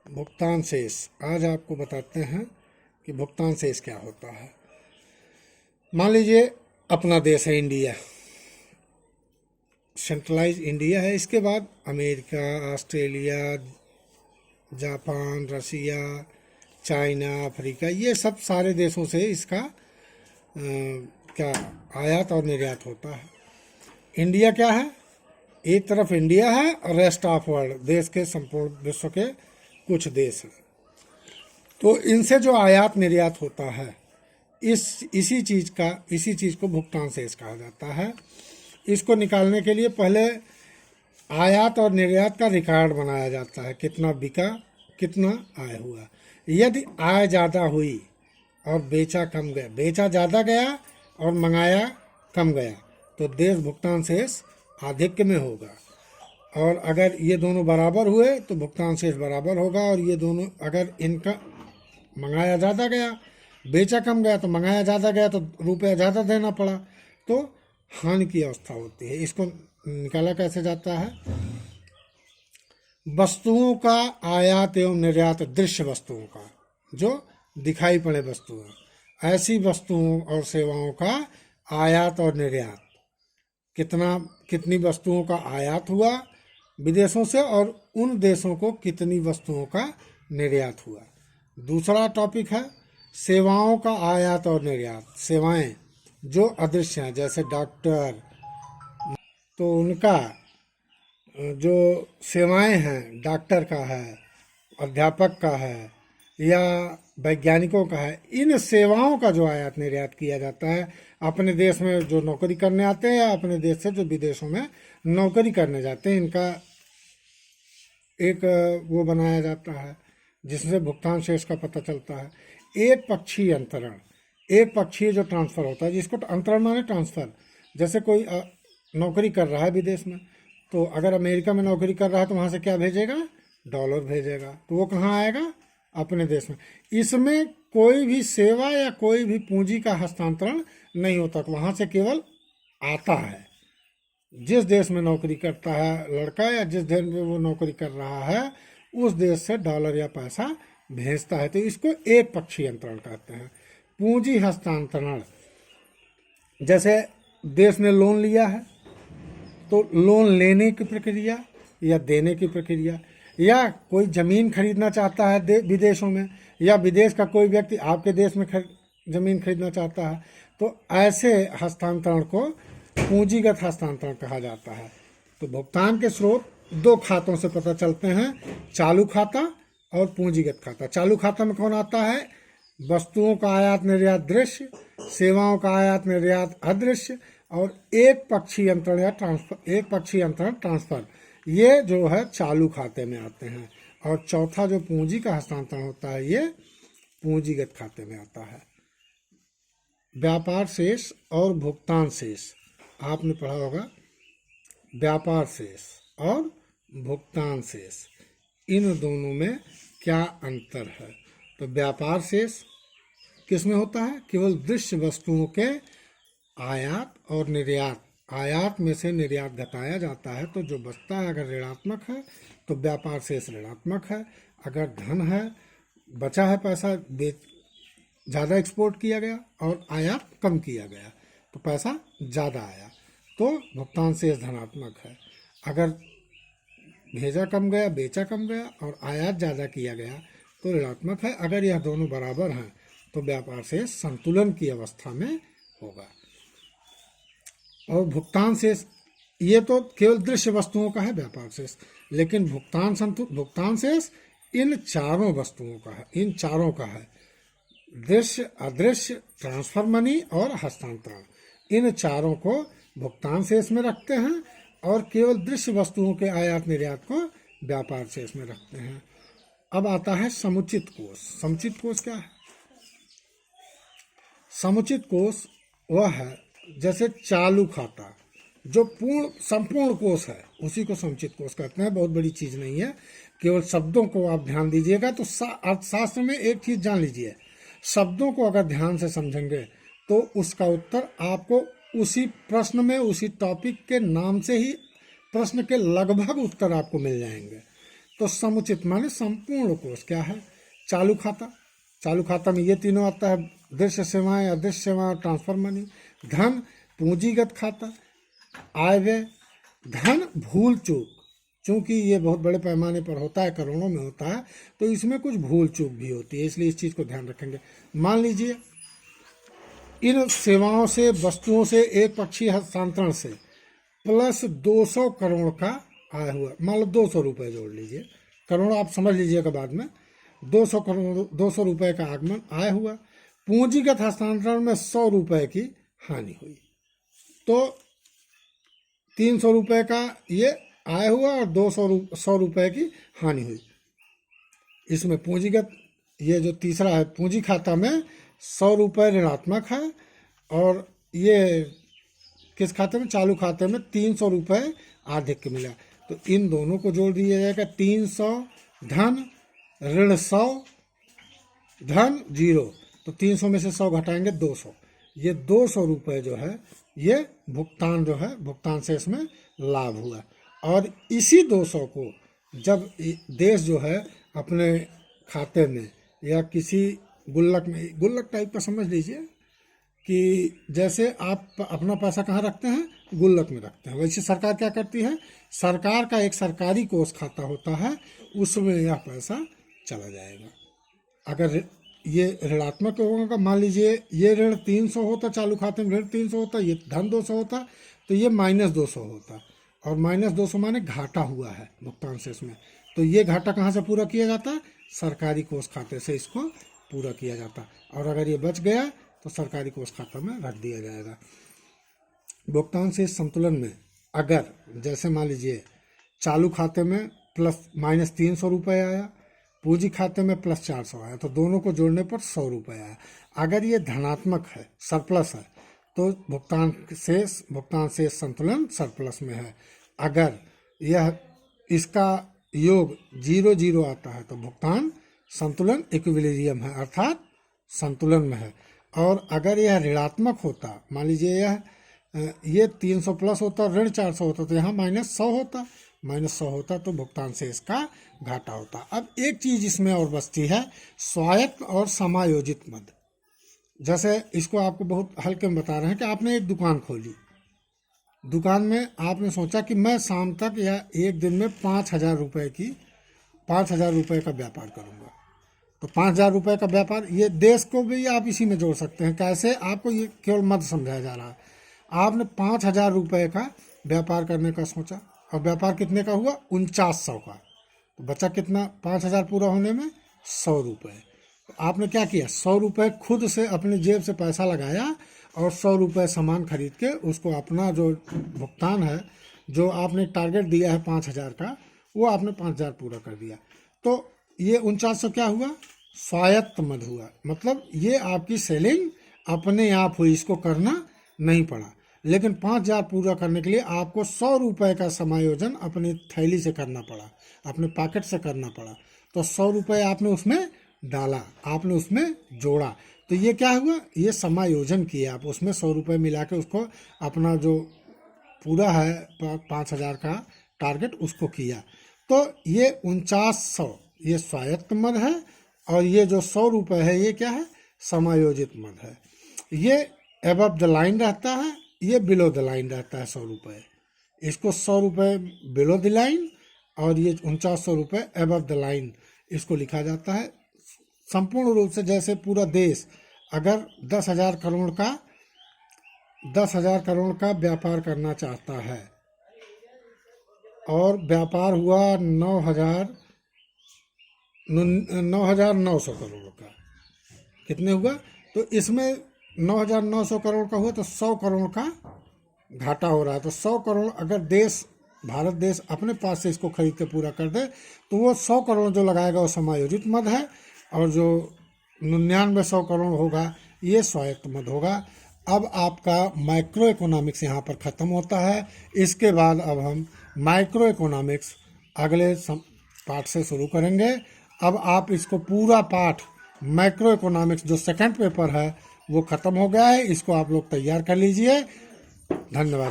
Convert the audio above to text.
भुगतान शेष। आज आपको बताते हैं कि भुगतान शेष क्या होता है। मान लीजिए अपना देश है इंडिया, सेंट्रलाइज इंडिया है। इसके बाद अमेरिका, ऑस्ट्रेलिया, जापान, रसिया, चाइना, अफ्रीका, ये सब सारे देशों से इसका क्या आयात और निर्यात होता है। इंडिया क्या है? एक तरफ इंडिया है और रेस्ट ऑफ वर्ल्ड, देश के संपूर्ण विश्व के कुछ देश हैं। तो इनसे जो आयात निर्यात होता है, इसी चीज़ को भुगतान शेष कहा जाता है। इसको निकालने के लिए पहले आयात और निर्यात का रिकॉर्ड बनाया जाता है, कितना बिका, कितना आय हुआ। यदि आय ज़्यादा हुई और बेचा कम गया, बेचा ज़्यादा गया और मंगाया कम गया, तो देश भुगतान शेष आधिक्य में होगा। और अगर ये दोनों बराबर हुए तो भुगतान शेष बराबर होगा। और ये दोनों, अगर इनका मंगाया ज़्यादा गया, बेचा कम गया, तो मंगाया ज़्यादा गया तो रुपया ज़्यादा देना पड़ा, तो हानि की अवस्था होती है। इसको निकाला कैसे जाता है? वस्तुओं का आयात एवं निर्यात, दृश्य वस्तुओं का, जो दिखाई पड़े वस्तुएं, ऐसी वस्तुओं और सेवाओं का आयात और निर्यात, कितनी वस्तुओं का आयात हुआ विदेशों से और उन देशों को कितनी वस्तुओं का निर्यात हुआ। दूसरा टॉपिक है सेवाओं का आयात और निर्यात। सेवाएं जो अदृश्य हैं, जैसे डॉक्टर, तो उनका जो सेवाएं हैं, डॉक्टर का है, अध्यापक का है या वैज्ञानिकों का है, इन सेवाओं का जो आयात निर्यात किया जाता है, अपने देश में जो नौकरी करने आते हैं या अपने देश से जो विदेशों में नौकरी करने जाते हैं, इनका एक वो बनाया जाता है जिससे भुगतान शेष का पता चलता है। एक पक्षीय अंतरण, एक पक्षीय जो ट्रांसफ़र होता है, जिसको अंतरण माने ट्रांसफ़र। जैसे कोई नौकरी कर रहा है विदेश में, तो अगर अमेरिका में नौकरी कर रहा है तो वहाँ से क्या भेजेगा? डॉलर भेजेगा। तो वो कहाँ आएगा? अपने देश में। इसमें कोई भी सेवा या कोई भी पूंजी का हस्तांतरण नहीं होता, वहाँ से केवल आता है। जिस देश में नौकरी करता है लड़का या जिस देश में वो नौकरी कर रहा है, उस देश से डॉलर या पैसा भेजता है। तो इसको एक पक्षीय अंतरण कहते हैं। पूंजी हस्तांतरण, जैसे देश ने लोन लिया है, तो लोन लेने की प्रक्रिया या देने की प्रक्रिया, या कोई ज़मीन खरीदना चाहता है विदेशों में, या विदेश का कोई व्यक्ति आपके देश में ज़मीन खरीदना चाहता है, तो ऐसे हस्तांतरण को पूंजीगत हस्तांतरण कहा जाता है। तो भुगतान के स्रोत दो खातों से पता चलते हैं, चालू खाता और पूंजीगत खाता। चालू खाता में कौन आता है? वस्तुओं का आयात निर्यात दृश्य, सेवाओं का आयात निर्यात अदृश्य, और एक पक्षीय अंतरण या ट्रांसफर, एक पक्षीय अंतरण ट्रांसफर, ये जो है चालू खाते में आते हैं। और चौथा जो पूंजी का हस्तांतरण होता है, ये पूंजीगत खाते में आता है। व्यापार शेष और भुगतान शेष आपने पढ़ा होगा। व्यापार शेष और भुगतान शेष, इन दोनों में क्या अंतर है? तो व्यापार शेष किस में होता है? केवल दृश्य वस्तुओं के आयात और निर्यात। आयात में से निर्यात घटाया जाता है, तो जो बचता है अगर ऋणात्मक है तो व्यापार शेष ऋणात्मक है। अगर धन है, बचा है पैसा, ज़्यादा एक्सपोर्ट किया गया और आयात कम किया गया, तो पैसा ज़्यादा आया, तो भुगतान शेष धनात्मक है। अगर भेजा कम गया, बेचा कम गया और आयात ज़्यादा किया गया, तो ऋणात्मक है। अगर यह दोनों बराबर हैं तो व्यापार शेष संतुलन की अवस्था में होगा। और भुगतान शेष, ये तो केवल दृश्य वस्तुओं का है व्यापार शेष, लेकिन भुगतान शेष इन चारों वस्तुओं का है, इन चारों का है। दृश्य, अदृश्य, ट्रांसफर मनी और हस्तांतरण, इन चारों को भुगतान शेष में रखते हैं और केवल दृश्य वस्तुओं के आयात निर्यात को व्यापार शेष में रखते हैं। अब आता है समुचित कोष। समुचित कोष क्या है? समुचित कोष वह है, जैसे चालू खाता जो संपूर्ण कोष है, उसी को समुचित कोष कहते हैं। बहुत बड़ी चीज़ नहीं है, केवल शब्दों को आप ध्यान दीजिएगा। तो अर्थशास्त्र में एक चीज़ जान लीजिए, शब्दों को अगर ध्यान से समझेंगे तो उसका उत्तर आपको उसी प्रश्न में, उसी टॉपिक के नाम से ही प्रश्न के लगभग उत्तर आपको मिल जाएंगे। तो समुचित माने संपूर्ण कोष क्या है? चालू खाता। चालू खाता में ये तीनों आता है, दृश्य सेवाएं, अदृश्य सेवाएं, ट्रांसफर मनी। धन पूंजीगत खाता, आय व्यय। धन भूल चूक, चूंकि ये बहुत बड़े पैमाने पर होता है, करोड़ों में होता है, तो इसमें कुछ भूल चूक भी होती है, इसलिए इस चीज़ को ध्यान रखेंगे। मान लीजिए इन सेवाओं से, वस्तुओं से, एक पक्षीय हस्तांतरण से प्लस 200 करोड़ का आय हुआ। मान लो 200 रुपये जोड़ लीजिए, करोड़ आप समझ लीजिएगा बाद में। 200 करोड़, 200 रुपये का आगमन आय हुआ। पूंजीगत हस्तांतरण में 100 रुपये की हानि हुई, तो 300 रुपये का ये आय हुआ और 100 रुपये की हानि हुई। इसमें पूंजीगत, ये जो तीसरा है पूंजी खाता में 100 रुपये ऋणात्मक है, और ये किस खाते में? चालू खाते में 300 रुपये आधिक्य मिला। तो इन दोनों को जोड़ दिया जाएगा। 300 धन ऋण 100 धन 0, तो 300 में से 100 घटाएंगे 200। ये 200 रुपये जो है ये भुगतान जो है, भुगतान से इसमें लाभ हुआ। और इसी 200 को जब देश जो है अपने खाते में या किसी गुल्लक में, गुल्लक टाइप का समझ लीजिए कि जैसे आप अपना पैसा कहाँ रखते हैं? गुल्लक में रखते हैं। वैसे सरकार क्या करती है? सरकार का एक सरकारी कोष खाता होता है, उसमें यह पैसा चला जाएगा। अगर ये ऋणात्मक होगा, मान लीजिए ये ऋण 300 होता, चालू खाते में ऋण 300 होता, ये धन 200 होता, तो ये -200 होता, और -200 माने घाटा हुआ है भुगतान से इसमें। तो ये घाटा कहाँ से पूरा किया जाता है? सरकारी कोष खाते से इसको पूरा किया जाता। और अगर ये बच गया तो सरकारी कोष खाता में रख दिया जाएगा। भुगतान से संतुलन में अगर जैसे मान लीजिए चालू खाते में -300 रुपये आया, पूंजी खाते में +400 आया, तो दोनों को जोड़ने पर 100 रुपये आया। अगर ये धनात्मक है, सरप्लस है, तो भुगतान से संतुलन सरप्लस में है। अगर यह इसका योग 0-0 आता है तो भुगतान संतुलन इक्विलिब्रियम है, अर्थात संतुलन में है। और अगर यह ऋणात्मक होता, मान लीजिए ये 300 प्लस होता, ऋण 400 होता, तो यहाँ -100 होता, तो भुगतान से इसका घाटा होता। अब एक चीज इसमें और बचती है, स्वायत्त और समायोजित मद। जैसे इसको आपको बहुत हल्के में बता रहे हैं कि आपने एक दुकान खोली, दुकान में आपने सोचा कि मैं शाम तक या एक दिन में 5,000 रुपये का व्यापार करूंगा। तो 5,000 रुपये का व्यापार, ये देश को भी आप इसी में जोड़ सकते हैं। कैसे? आपको ये केवल मद समझाया जा रहा है। आपने 5,000 रुपये का व्यापार करने का सोचा, और व्यापार कितने का हुआ? 4900 का। तो बचा कितना 5,000 पूरा होने में? 100 रुपये। तो आपने क्या किया? 100 रुपये खुद से अपनी जेब से पैसा लगाया, और 100 रुपये सामान खरीद के उसको अपना जो भुगतान है, जो आपने टारगेट दिया है 5,000 का, वो आपने 5,000 पूरा कर दिया। तो ये 4900 क्या हुआ? स्वायत्त मद हुआ। मतलब ये आपकी सेलिंग अपने आप हुई, इसको करना नहीं पड़ा। लेकिन 5,000 पूरा करने के लिए आपको 100 रुपये का समायोजन अपनी थैली से करना पड़ा, अपने पॉकेट से करना पड़ा। तो 100 रुपये आपने उसमें डाला, आपने उसमें जोड़ा, तो ये क्या हुआ? ये समायोजन किया आप, उसमें 100 रुपये मिला के उसको अपना जो पूरा है 5,000 का टारगेट उसको किया। तो ये 4900 ये स्वायत्त मद है, और ये जो 100 रुपये है ये क्या है? समायोजित मद है। ये एबव द लाइन रहता है, ये बिलो द लाइन रहता है 100 रुपये। इसको 100 रुपये बिलो द लाइन, और ये 4900 रुपये एबव द लाइन इसको लिखा जाता है। संपूर्ण रूप से जैसे पूरा देश अगर 10,000 करोड़ का व्यापार करना चाहता है, और व्यापार हुआ 9,900 करोड़ का, कितने हुआ? तो इसमें 9,900 करोड़ का हुआ, तो 100 करोड़ का घाटा हो रहा है। तो 100 करोड़ अगर भारत देश अपने पास से इसको खरीद के पूरा कर दे, तो वो 100 करोड़ जो लगाएगा वो समायोजित मद है, और जो 9900 करोड़ होगा ये स्वायत्त मद होगा। अब आपका माइक्रो इकोनॉमिक्स यहाँ पर ख़त्म होता है। इसके बाद अब हम माइक्रो इकोनॉमिक्स अगले पाठ से शुरू करेंगे। अब आप इसको पूरा पाठ माइक्रो इकोनॉमिक्स जो सेकंड पेपर है वो ख़त्म हो गया है, इसको आप लोग तैयार कर लीजिए। धन्यवाद।